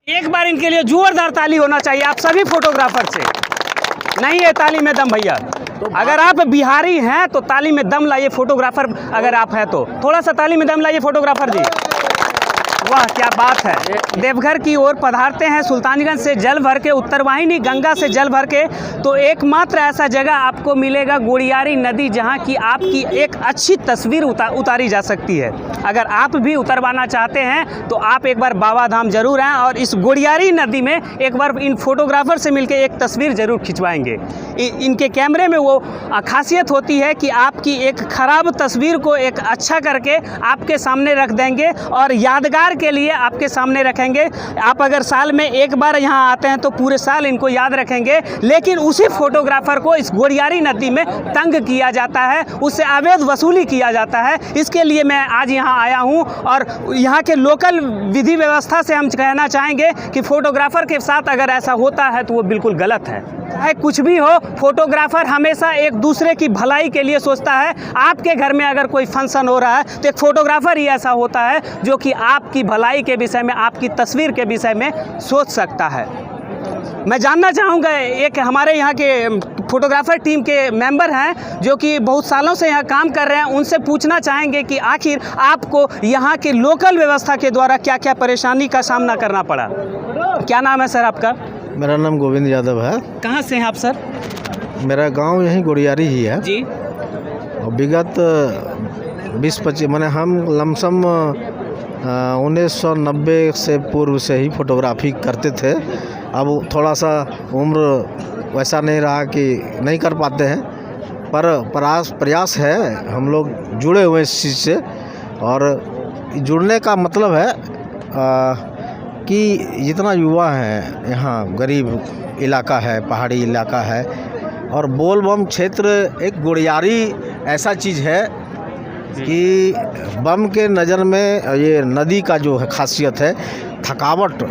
एक बार इनके लिए जोरदार ताली होना चाहिए आप सभी फोटोग्राफर से। नहीं है ताली में दम भैया, अगर आप बिहारी हैं तो ताली में दम लाइए फोटोग्राफर, अगर आप हैं तो थोड़ा सा ताली में दम लाइए फोटोग्राफर जी। वाह क्या बात है। देवघर की ओर पधारते हैं सुल्तानगंज से जल भर के, उत्तरवाहिनी गंगा से जल भर के, तो एकमात्र ऐसा जगह आपको मिलेगा गोड़ियारी नदी जहां की आपकी एक अच्छी तस्वीर उतारी जा सकती है। अगर आप भी उतरवाना चाहते हैं तो आप एक बार बाबा धाम जरूर आएँ और इस गोड़ियारी नदी में एक बार इन फोटोग्राफर से मिलकर एक तस्वीर ज़रूर खिंचवाएंगे। इनके कैमरे में वो खासियत होती है कि आपकी एक ख़राब तस्वीर को एक अच्छा करके आपके सामने रख देंगे और यादगार के लिए आपके सामने रखेंगे। आप अगर साल में एक बार यहाँ आते हैं तो पूरे साल इनको याद रखेंगे, लेकिन उसी फोटोग्राफर को इस गोड़ियारी नदी में तंग किया जाता है, उससे अवैध वसूली किया जाता है। इसके लिए मैं आज यहाँ आया हूँ और यहाँ के लोकल विधि व्यवस्था से हम कहना चाहेंगे कि फोटोग्राफर के साथ अगर ऐसा होता है तो वो बिल्कुल गलत है। चाहे कुछ भी हो, फोटोग्राफर हमेशा एक दूसरे की भलाई के लिए सोचता है। आपके घर में अगर कोई फंक्शन हो रहा है तो एक फोटोग्राफर ही ऐसा होता है जो कि आपकी भलाई के विषय में, आपकी तस्वीर के विषय में सोच सकता है। मैं जानना चाहूँगा, एक हमारे यहाँ के फोटोग्राफर टीम के मेंबर हैं जो कि बहुत सालों से यहाँ काम कर रहे हैं, उनसे पूछना चाहेंगे कि आखिर आपको यहाँ के लोकल व्यवस्था के द्वारा क्या क्या परेशानी का सामना करना पड़ा। क्या नाम है सर आपका? मेरा नाम गोविंद यादव है। कहाँ से हैं आप सर? मेरा गांव यहीं गोड़ियारी ही है जी। और विगत 20-25 मैंने हम लमसम 1990 से पूर्व से ही फोटोग्राफी करते थे। अब थोड़ा सा उम्र वैसा नहीं रहा कि नहीं कर पाते हैं, पर प्रयास है, हम लोग जुड़े हुए इस चीज़ से। और जुड़ने का मतलब है कि जितना युवा है यहाँ, गरीब इलाका है, पहाड़ी इलाका है, और बोलबम क्षेत्र एक गोड़ियारी ऐसा चीज़ है कि बम के नज़र में ये नदी का जो है खासियत है, थकावट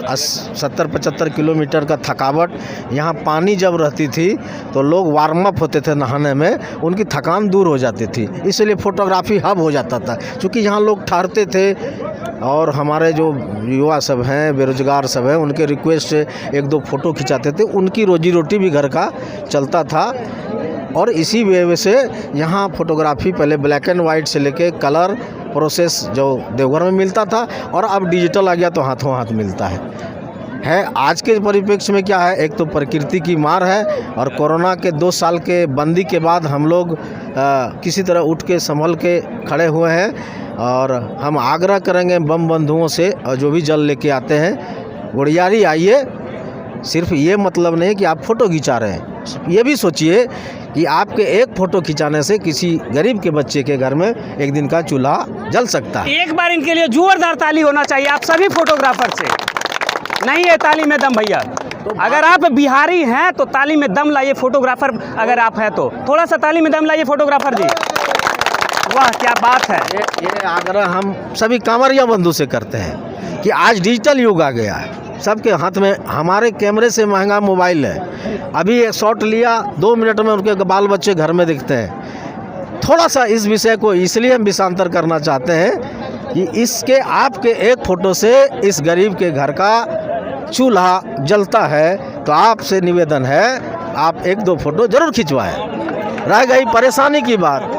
70-75 किलोमीटर का थकावट। यहाँ पानी जब रहती थी तो लोग वार्म अप होते थे नहाने में, उनकी थकान दूर हो जाती थी, इसलिए फ़ोटोग्राफी हब हो जाता था। क्योंकि यहाँ लोग ठहरते थे और हमारे जो युवा सब हैं, बेरोजगार सब हैं, उनके रिक्वेस्ट से 1-2 फ़ोटो खिंचाते थे, उनकी रोजी रोटी भी घर का चलता था। और इसी वजह से यहाँ फ़ोटोग्राफी पहले ब्लैक एंड वाइट से लेके कलर प्रोसेस जो देवघर में मिलता था, और अब डिजिटल आ गया तो हाथों हाथ मिलता है। आज के परिप्रेक्ष्य में क्या है, एक तो प्रकृति की मार है, और कोरोना के 2 साल के बंदी के बाद हम लोग किसी तरह उठ के संभल के खड़े हुए हैं। और हम आग्रह करेंगे बम बंधुओं से, और जो भी जल लेके आते हैं, गोड़ियारी आइए। सिर्फ ये मतलब नहीं कि आप फ़ोटो खिंचा रहे हैं, ये भी सोचिए कि आपके एक फ़ोटो खिंचाने से किसी गरीब के बच्चे के घर में एक दिन का चूल्हा जल सकता है। एक बार इनके लिए जोरदार ताली होना चाहिए आप सभी फोटोग्राफर से। नहीं है ताली में दम भैया, अगर आप बिहारी हैं तो ताली में दम लाइए फोटोग्राफर, अगर आप हैं तो थोड़ा सा ताली में दम लाइए फोटोग्राफर जी। वाह क्या बात है। ये आग्रह हम सभी कांवरिया बंधु से करते हैं कि आज डिजिटल युग आ गया है, सबके हाथ में हमारे कैमरे से महंगा मोबाइल है। अभी एक शॉट लिया, 2 मिनट में उनके बाल बच्चे घर में दिखते हैं। थोड़ा सा इस विषय को इसलिए हम विषांतर करना चाहते हैं कि इसके आपके एक फ़ोटो से इस गरीब के घर का चूल्हा जलता है। तो आपसे निवेदन है, आप 1-2 फ़ोटो ज़रूर खिंचवाएं। रह गई परेशानी की बात,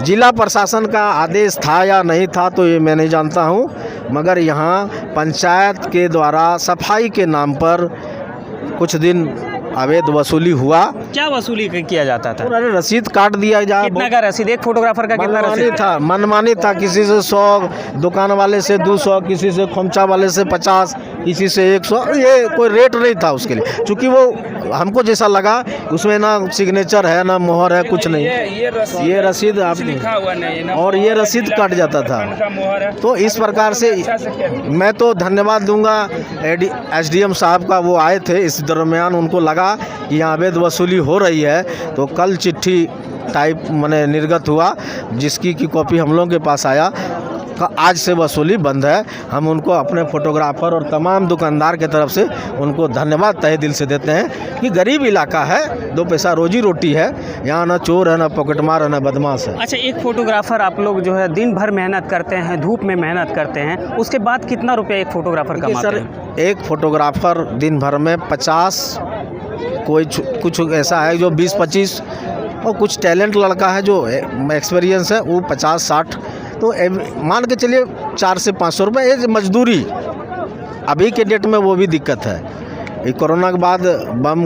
जिला प्रशासन का आदेश था या नहीं था तो ये मैं नहीं जानता हूँ, मगर यहाँ पंचायत के द्वारा सफाई के नाम पर कुछ दिन अवैध वसूली हुआ। क्या वसूली किया जाता था? अरे रसीद काट दिया जाए। कितना का रसीद? एक फोटोग्राफर का कितना रसीद था? मनमानी था, किसी से 100, दुकान वाले से 200, किसी से खोमचा वाले से 50, किसी से 100। ये कोई रेट नहीं था उसके लिए, क्योंकि वो हमको जैसा लगा उसमें ना सिग्नेचर है ना मोहर है, कुछ नहीं। ये रसीद आपने, और ये रसीद कट जाता था। तो इस प्रकार से मैं तो धन्यवाद दूंगा SDM साहब का, वो आए थे इस दरमियान, उनको लगा कि यहाँ अवैध वसूली हो रही है, तो कल चिट्ठी टाइप मैंने निर्गत हुआ, जिसकी की कॉपी हम लोगों के पास आया। का आज से वसूली बंद है। हम उनको अपने फोटोग्राफर और तमाम दुकानदार के तरफ से उनको धन्यवाद तहे दिल से देते हैं कि गरीब इलाका है, 2 पैसा रोजी रोटी है, यहाँ ना चोर है, ना पॉकेटमार है, ना बदमाश है। अच्छा, एक फोटोग्राफर आप लोग जो है दिन भर मेहनत करते हैं, धूप में मेहनत करते हैं, उसके बाद कितना रुपया एक फोटोग्राफर कमाते सर, हैं? एक फोटोग्राफर दिन भर में 50, कोई कुछ ऐसा है जो 20-25, और कुछ टैलेंट लड़का है जो एक्सपीरियंस है वो 50-60, तो मान के चलिए 400 से 500 रुपये ये मजदूरी। अभी के डेट में वो भी दिक्कत है। ये कोरोना के बाद बम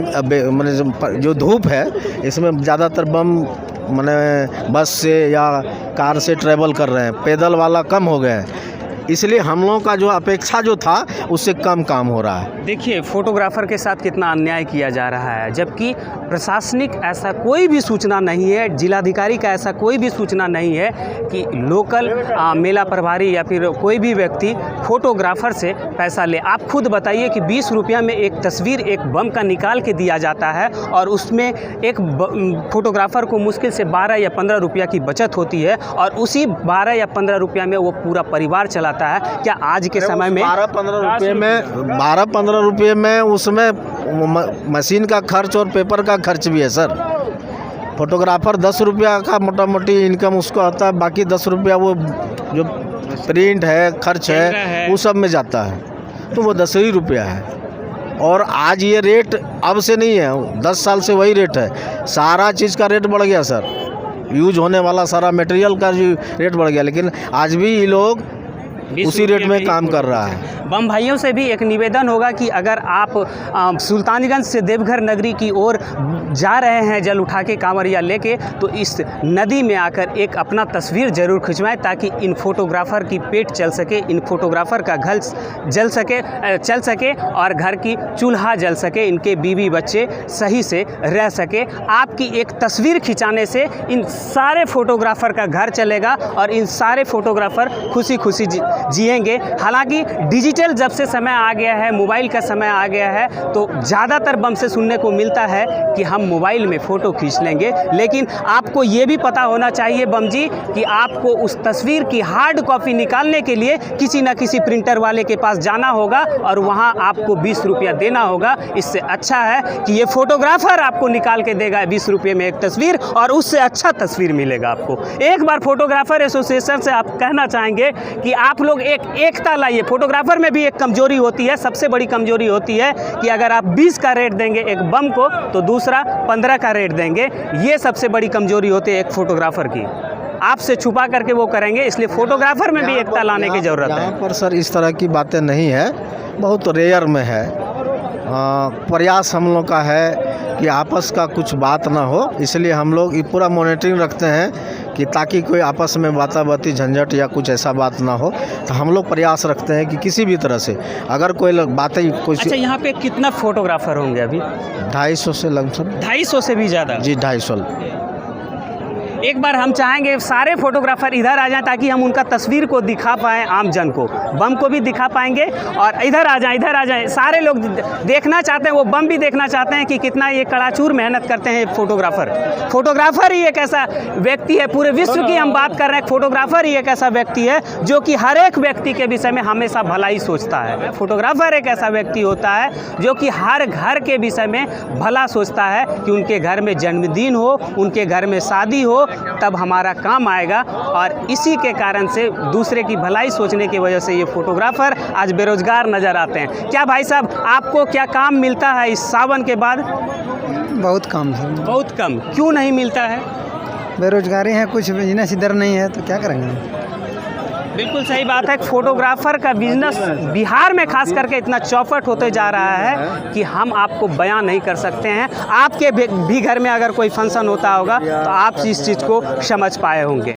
मैंने जो धूप है इसमें ज़्यादातर बम मैंने बस से या कार से ट्रैवल कर रहे हैं, पैदल वाला कम हो गए हैं, इसलिए हम लोगों का जो अपेक्षा जो था उससे कम काम हो रहा है। देखिए, फोटोग्राफर के साथ कितना अन्याय किया जा रहा है, जबकि प्रशासनिक ऐसा कोई भी सूचना नहीं है, जिलाधिकारी का ऐसा कोई भी सूचना नहीं है कि लोकल मेला प्रभारी या फिर कोई भी व्यक्ति फोटोग्राफर से पैसा ले। आप खुद बताइए कि 20 रुपया में एक तस्वीर एक बम का निकाल के दिया जाता है और उसमें एक फोटोग्राफर को मुश्किल से 12 या 15 रुपया की बचत होती है और उसी 12 या 15 रुपया में वो पूरा परिवार चलाता है। क्या आज के समय में 12-15 रुपये में उसमें मशीन का खर्च और पेपर का खर्च भी है सर। फोटोग्राफर 10 रुपया का मोटा मोटी इनकम उसको आता है, बाकी 10 रुपया वो जो प्रिंट है, खर्च है, वो सब में जाता है, तो वो 10 ही रुपया है। और आज ये रेट अब से नहीं है, 10 साल से वही रेट है। सारा चीज़ का रेट बढ़ गया सर, यूज होने वाला सारा मटेरियल का जो रेट बढ़ गया, लेकिन आज भी ये लोग उसी रेट में काम कर रहा है। बम भाइयों से भी एक निवेदन होगा कि अगर आप सुल्तानगंज से देवघर नगरी की ओर जा रहे हैं जल उठा के कांवरिया लेके, तो इस नदी में आकर एक अपना तस्वीर ज़रूर खिंचवाएं ताकि इन फोटोग्राफर की पेट चल सके, इन फोटोग्राफर का घर चल सके और घर की चूल्हा जल सके, इनके बीवी बच्चे सही से रह सके। आपकी एक तस्वीर खिंचाने से इन सारे फोटोग्राफर का घर चलेगा और इन सारे फोटोग्राफर खुशी खुशी जिएंगे। हालांकि डिजिटल जब से समय आ गया है, मोबाइल का समय आ गया है, तो ज़्यादातर बम से सुनने को मिलता है कि हम मोबाइल में फ़ोटो खींच लेंगे, लेकिन आपको ये भी पता होना चाहिए बम जी कि आपको उस तस्वीर की हार्ड कॉपी निकालने के लिए किसी न किसी प्रिंटर वाले के पास जाना होगा और वहाँ आपको 20 रुपया देना होगा। इससे अच्छा है कि ये फोटोग्राफर आपको निकाल के देगा 20 रुपये में एक तस्वीर और उससे अच्छा तस्वीर मिलेगा आपको। एक बार फोटोग्राफर एसोसिएशन से आप कहना चाहेंगे कि आप लोग एक एकता लाइए। फोटोग्राफर में भी एक कमजोरी होती है, सबसे बड़ी कमजोरी होती है कि अगर आप 20 का रेट देंगे एक बम को तो दूसरा 15 का रेट देंगे। ये सबसे बड़ी कमजोरी होती है एक फोटोग्राफर की, आपसे छुपा करके वो करेंगे, इसलिए फोटोग्राफर में भी एकता लाने की ज़रूरत है। यहाँ पर सर इस तरह की बातें नहीं है, बहुत रेयर में है। प्रयास हम लोग का है कि आपस का कुछ बात ना हो, इसलिए हम लोग ये पूरा मॉनिटरिंग रखते हैं कि ताकि कोई आपस में बाताबाती झंझट या कुछ ऐसा बात ना हो। तो हम लोग प्रयास रखते हैं कि किसी भी तरह से अगर कोई बातें कुछ। अच्छा, यहाँ पे कितना फोटोग्राफर होंगे अभी? 250 से लगभग। 250 से भी ज़्यादा? जी, 250। एक बार हम चाहेंगे सारे फोटोग्राफर इधर आ जाएं ताकि हम उनका तस्वीर को दिखा पाएँ, आम जन को, बम को भी दिखा पाएंगे। और इधर आ जाएं, सारे लोग देखना चाहते हैं, वो बम भी देखना चाहते हैं कि कितना ये कड़ाचूर मेहनत करते हैं फोटोग्राफर ही एक ऐसा व्यक्ति है, पूरे विश्व की हम बात कर रहे हैं, फोटोग्राफर ही एक ऐसा व्यक्ति है जो कि हर एक व्यक्ति के विषय में हमेशा भलाई सोचता है। फोटोग्राफर एक ऐसा व्यक्ति होता है जो कि हर घर के विषय में भला सोचता है कि उनके घर में जन्मदिन हो, उनके घर में शादी हो, तब हमारा काम आएगा। और इसी के कारण से दूसरे की भलाई सोचने की वजह से ये फोटोग्राफर आज बेरोजगार नज़र आते हैं। क्या भाई साहब, आपको क्या काम मिलता है इस सावन के बाद? बहुत कम है। बहुत कम? क्यों नहीं मिलता है? बेरोजगारी है, कुछ बिजनेस इधर नहीं है, तो क्या करेंगे। बिल्कुल सही बात है। फोटोग्राफर का बिजनेस बिहार में खास करके इतना चौपट होते जा रहा है कि हम आपको बयां नहीं कर सकते हैं। आपके भी घर में अगर कोई फंक्शन होता होगा तो आप इस चीज़ को समझ पाए होंगे।